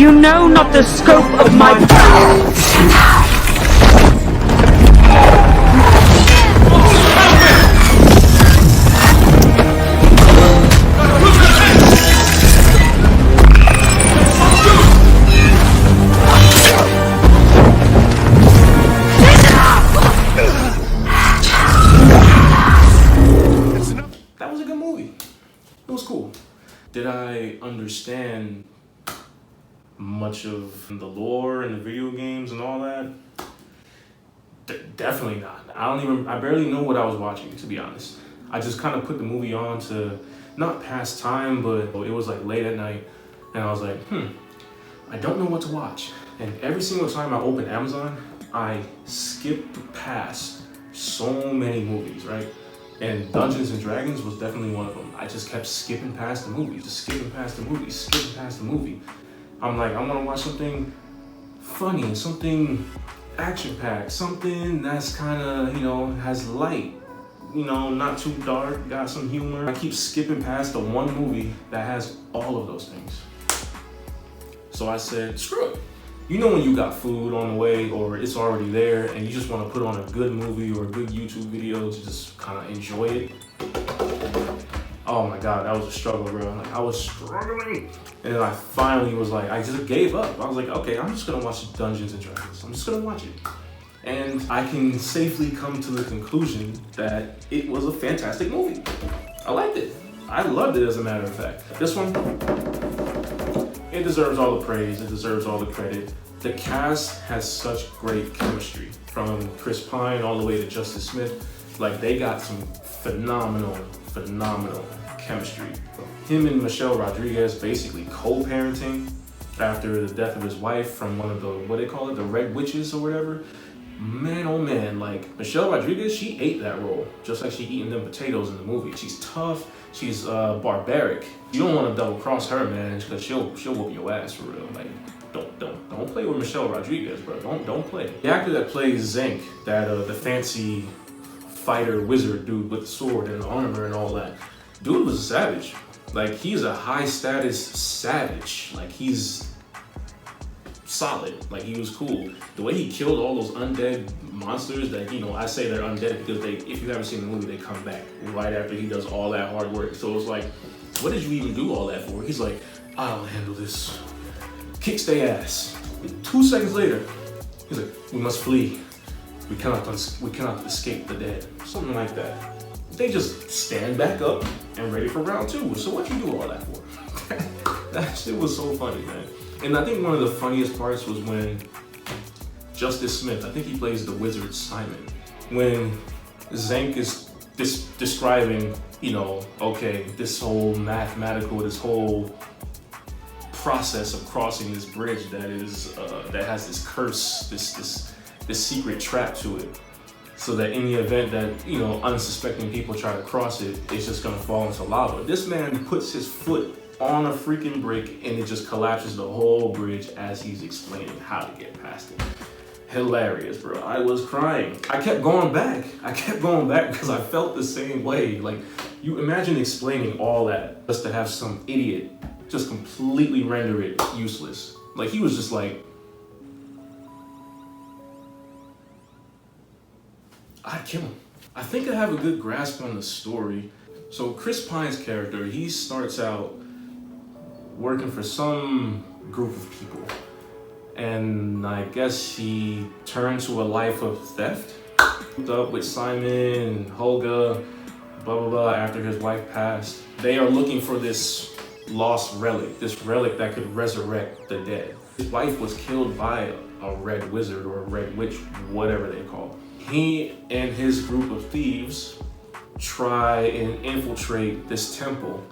You know not the scope of my power. That was a good movie. It was cool. Did I understand much of the lore and the video games and all that? Definitely not. I barely know what I was watching, to be honest. I just kind of put the movie on to not pass time, but it was like late at night, and I was like, I don't know what to watch. And every single time I open Amazon, I skip past so many movies, right? And Dungeons and Dragons was definitely one of them. I just kept skipping past the movie, just skipping past the movie, skipping past the movie. I'm like, I want to watch something funny, something action-packed, something that's kind of, has light, not too dark, got some humor. I keep skipping past the one movie that has all of those things. So I said, screw it. You know when you got food on the way or it's already there and you just want to put on a good movie or a good YouTube video to just kind of enjoy it? Oh my God, that was a struggle, bro. Like, I was struggling. And then I finally was like, I just gave up. I was like, okay, I'm just gonna watch Dungeons and Dragons. I'm just gonna watch it. And I can safely come to the conclusion that it was a fantastic movie. I liked it. I loved it, as a matter of fact. This one, it deserves all the praise. It deserves all the credit. The cast has such great chemistry, from Chris Pine all the way to Justice Smith. Like, they got some phenomenal chemistry. Him and Michelle Rodriguez basically co-parenting after the death of his wife from one of the, what they call it, the Red Witches or whatever. Man, oh man, like, Michelle Rodriguez, she ate that role, just like she eating them potatoes in the movie. She's tough, she's barbaric. You don't want to double cross her, man, because she'll whoop your ass for real. Like, don't play with Michelle Rodriguez, bro. Don't play. The actor that plays Zenk, that the fancy fighter wizard dude with the sword and the armor and all that, dude was a savage. Like, he's a high status savage. Like, he's solid. Like, he was cool. The way he killed all those undead monsters that, I say they're undead because if you haven't seen the movie, they come back right after he does all that hard work. So it's like, what did you even do all that for? He's like, I'll handle this. Kicks their ass. 2 seconds later, he's like, we must flee. We cannot escape the dead. Something like that. They just stand back up and ready for round 2. So what you do all that for? That shit was so funny, man. And I think one of the funniest parts was when Justice Smith, I think he plays the wizard Simon, when Zenk is describing, okay, this whole this whole process of crossing this bridge that has this curse, this secret trap to it, so that in the event that unsuspecting people try to cross it, it's just gonna fall into lava. This man puts his foot on a freaking brick and it just collapses the whole bridge as he's explaining how to get past it. Hilarious, bro. I was crying. I kept going back because I felt the same way. Like, you imagine explaining all that just to have some idiot just completely render it useless. Like, he was just like, I'd kill him. I think I have a good grasp on the story. So Chris Pine's character, he starts out working for some group of people. And I guess he turned to a life of theft. Hooked up with Simon and Holga, blah, blah, blah, after his wife passed. They are looking for this lost relic, this relic that could resurrect the dead. His wife was killed by a red wizard or a red witch, whatever they call it. He and his group of thieves try and infiltrate this temple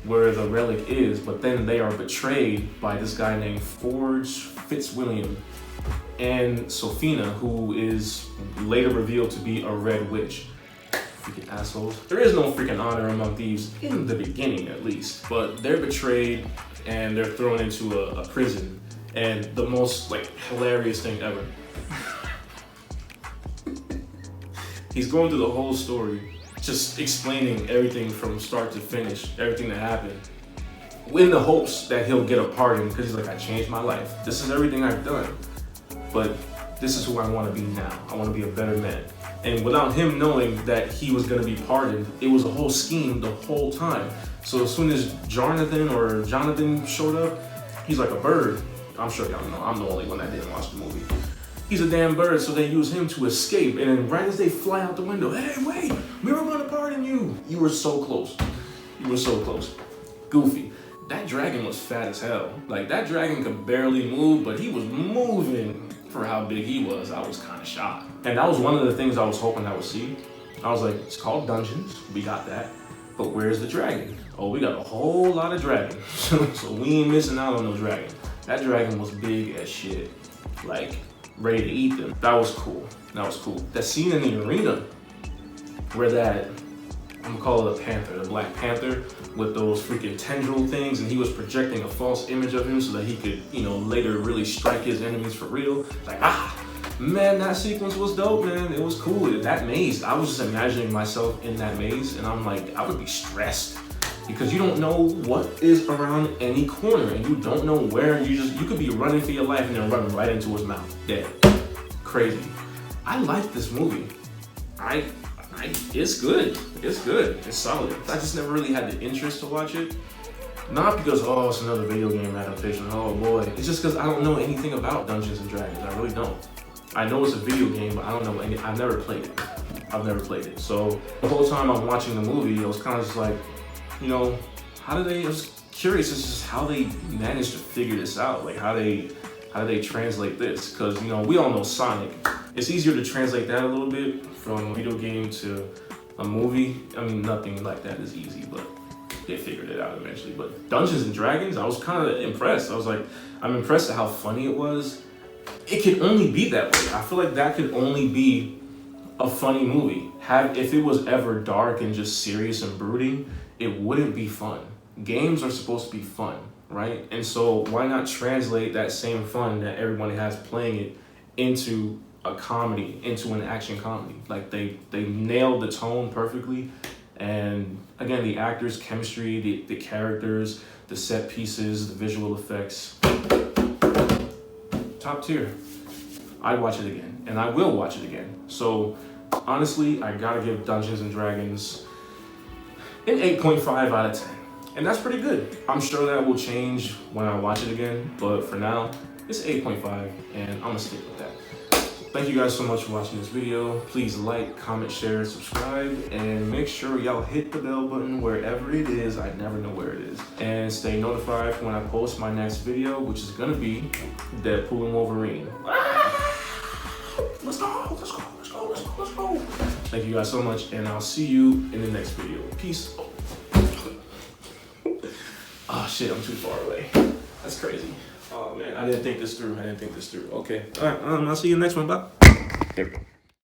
where the relic is, but then they are betrayed by this guy named Forge Fitzwilliam and Sophina, who is later revealed to be a red witch. Freaking assholes. There is no freaking honor among thieves, in the beginning at least, but they're betrayed and they're thrown into a prison. And the most hilarious thing ever. He's going through the whole story, just explaining everything from start to finish, everything that happened. in the hopes that he'll get a pardon because he's like, I changed my life. This is everything I've done, but this is who I want to be now. I want to be a better man. And without him knowing that he was going to be pardoned, it was a whole scheme the whole time. So as soon as Jonathan showed up, he's like a bird. I'm sure y'all know, I'm the only one that didn't watch the movie. He's a damn bird, so they use him to escape. And then right as they fly out the window, hey, wait, we were going to pardon you. You were so close. You were so close. Goofy. That dragon was fat as hell. Like, that dragon could barely move, but he was moving for how big he was. I was kind of shocked. And that was one of the things I was hoping I would see. I was like, it's called Dungeons. We got that. But where's the dragon? Oh, we got a whole lot of dragon. So we ain't missing out on no dragon. That dragon was big as shit. Like, ready to eat them. That was cool. That was cool. That scene in the arena where that, I'm gonna call it a panther, the Black Panther, with those freaking tendril things, and he was projecting a false image of him so that he could, you know, later really strike his enemies for real. Like, man, that sequence was dope, man. It was cool. That maze, I was just imagining myself in that maze, and I'm like, I would be stressed because you don't know what is around any corner, and you don't know where. You could be running for your life and then run right into his mouth, dead. Crazy. I like this movie. It's good. It's good. It's solid. I just never really had the interest to watch it. Not because, oh, it's another video game adaptation. Oh boy. It's just because I don't know anything about Dungeons and Dragons. I really don't. I know it's a video game, but I don't know any. I've never played it. I've never played it. So the whole time I'm watching the movie, I was kind of just like, you know, I was curious as just how they managed to figure this out. Like how do they translate this? Because, you know, we all know Sonic. It's easier to translate that a little bit from a video game to a movie. I mean, nothing like that is easy, but they figured it out eventually. But Dungeons and Dragons, I was kind of impressed. I was like, I'm impressed at how funny it was. It could only be that way. I feel like that could only be a funny movie. If it was ever dark and just serious and brooding, it wouldn't be fun. Games are supposed to be fun, right? And so why not translate that same fun that everybody has playing it into a comedy, into an action comedy? Like they nailed the tone perfectly. And again, the actors, chemistry, the characters, the set pieces, the visual effects, top tier. I'd watch it again, and I will watch it again. So honestly, I gotta give Dungeons and Dragons an 8.5 out of 10. And that's pretty good. I'm sure that will change when I watch it again, but for now, it's 8.5, and I'm gonna stick with that. Thank you guys so much for watching this video. Please like, comment, share, subscribe, and make sure y'all hit the bell button wherever it is. I never know where it is. And stay notified for when I post my next video, which is gonna be Deadpool and Wolverine. Let's go, let's go, let's go, let's go, let's go. Thank you guys so much, and I'll see you in the next video. Peace. Oh shit, I'm too far away. That's crazy. Oh man, I didn't think this through. Okay. All right, I'll see you in the next one. Bye. There we go.